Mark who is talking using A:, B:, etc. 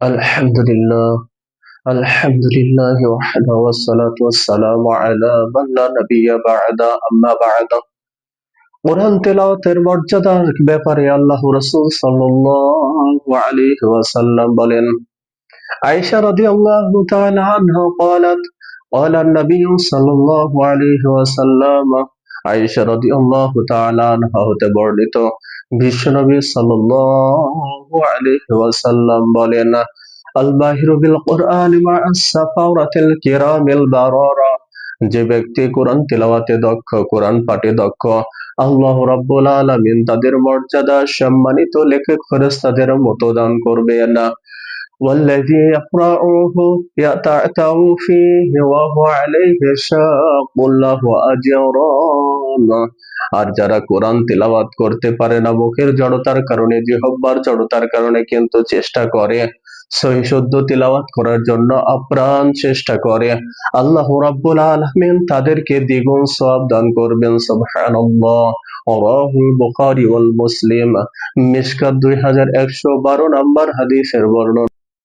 A: আলহামদুলিল্লাহ আলহামদুলিল্লাহ ওয়াহদা ওয়াসসালাতু ওয়াসসালামু আলা মান লা নাবিয়্যা বা'দা আম্মা বা'দ। কোরআন তেলাওয়াতের মর্যাদার ব্যাপারে আল্লাহ রাসূল সাল্লাল্লাহু আলাইহি ওয়াসাল্লাম বলেন, আয়েশা রাদিয়াল্লাহু তাআলা আনহা قالت قال النبي صلى الله عليه وسلم। আয়েশা রাদিয়াল্লাহু তাআলা আনহা হতে বর্ণিত, বিশ্বনবী সাল্লাল্লাহু আলাইহি ওয়াসাল্লাম বলেন, আল বাহিরু বিল কুরআনি মা'আস সাফাওয়াতিল কিরামিল বারারা। যে ব্যক্তি কোরআন তিলাওয়াতে দক্ষ, কোরআন পাঠে দক্ষ, আল্লাহ রাব্বুল আলামিন তাদের মর্যাদা সম্মানিত লেখক ফেরেশতাদের মত দান করবেন। والذي يقرأه يتعتع فيه وهو عليه شاق له أجران। আর যারা কোরআন তিলাওয়াত করতে পারে না, মুখের জড়তার কারণে, জিহ্বার জড়তার কারণে, কিন্তু চেষ্টা করে, সহিহ শুদ্ধ তিলাওয়াত করার জন্য আপ্রাণ চেষ্টা করে, আল্লাহ রাব্বুল আলামিন তাদেরকে দ্বিগুণ সওয়াব দান করবেন। সুবহানাল্লাহ। রাওয়াহুল বুখারী ওয়াল মুসলিম। মিশকাত 2112 নম্বর হাদিসের বর্ণনা।